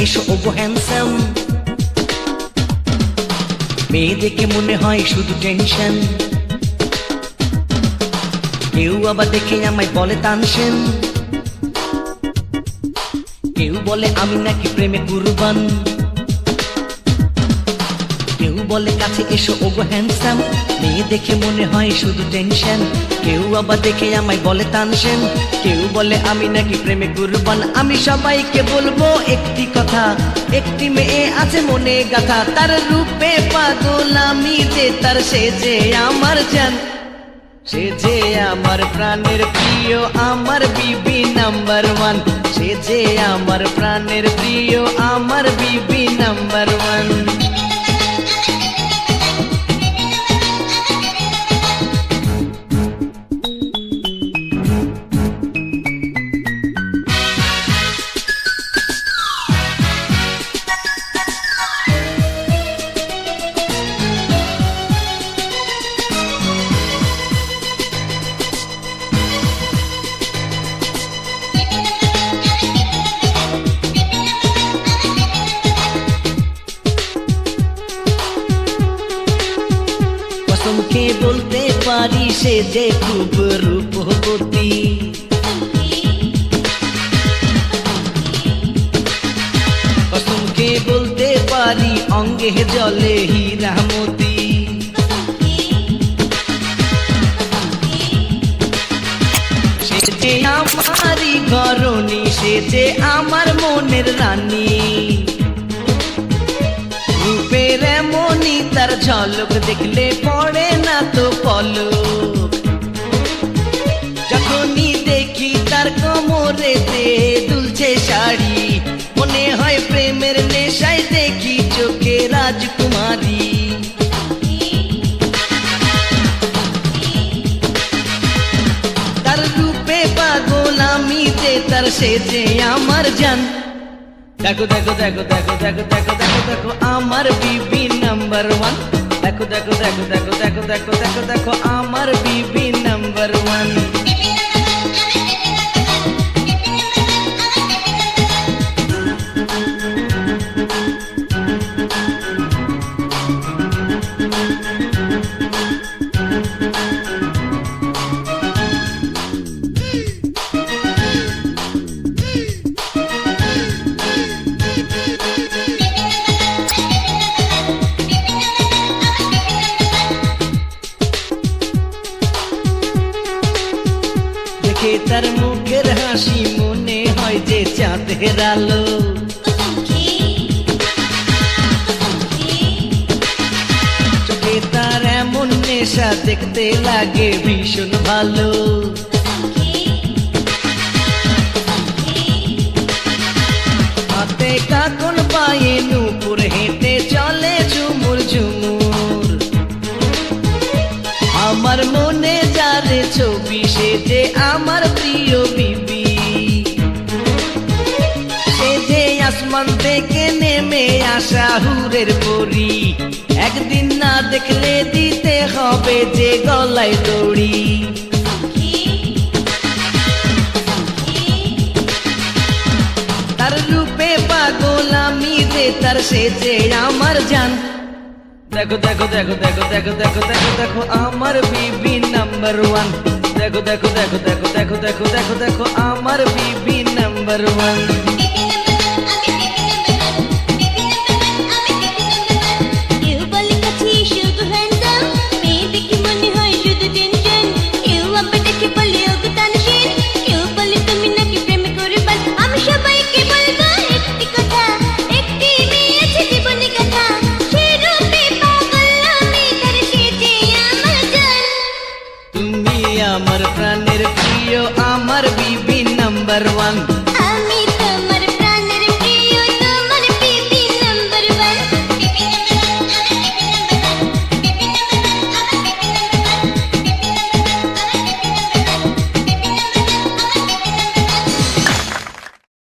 এসো ওগো হ্যান্ডসাম। মেয়ে দেখে মনে হয় শুধু টেনশন, কেউ আবার দেখে আমায় বলে তানসেন, কেউ বলে আমি নাকি প্রেমে কুরবান, কেউ বলে কাছে এসো ওগো হ্যান্ডসাম। মেয়ে দেখে মনে হয় শুধু টেনশন, কেউ আবার দেখে আমায় বলে তানসেন, কেউ বলে আমি নাকি প্রেমে কুরবান। আমি সবাইকে বলবো একটি কথা, একটি মেয়ে আছে মনে গাথা, তার রূপে পাগল আমি যে তার, সে যে আমার জান, সে যে আমার প্রাণের প্রিয়, আমার বিবি নাম্বার ওয়ান, সে যে আমার প্রাণের প্রিয়, আমার বিবি নাম্বার ওয়ান। কসমকে বলতে পারি সে যে খুব রূপবতী, কসমকে বলতে পারি অঙ্গে জলে হীরামতি, সে যে আমারই ঘরণী, সে যে আমার মনের রানী, রূপের এমনই তার ঝলক, দেখলে পড়ে না তো পলক, যখনই দেখি তার কোমরেতে দুলছে শাড়ি, মনে হয় প্রেমের নেশায় দেখি চোখে রাজকুমারী। তার রূপে পাগল আমি যে তার, সে যে আমার জান। দেখো দেখো দেখো দেখো দেখো দেখো দেখো দেখো আমার বিবি নাম্বার ওয়ান, দেখো দেখো দেখো দেখো দেখো দেখো দেখো দেখো আমার বিবি নাম্বার ওয়ান। তার মুখের হাসি মনে হয় যে চাঁদের আলো, চোখে তার এমন নেশা দেখতে লাগে ভীষণ ভালো, হাতে কাকন পায়ে নূপুর, হেঁটে চলে ঝুমুর ঝুমুর, আমার মনে যারে ছবি, সে যে আমার প্রিয় বিবি, সে যে আসমান থেকে নেমে আসা হুরের পরি, একদিন না দেখলে দিতে হবে যে গলায় দড়ি। তার রূপে পাগল আমি যে তার, সে যে আমার জান। দেখো দেখো দেখো দেখো দেখো দেখো দেখো দেখো আমার বিবি নাম্বার ওয়ান, দেখো দেখো দেখো দেখো দেখো দেখো দেখো দেখো আমার বিবি নাম্বার ওয়ান। আমার প্রাণের প্রিয়, আমার বিবি নাম্বার ওয়ান।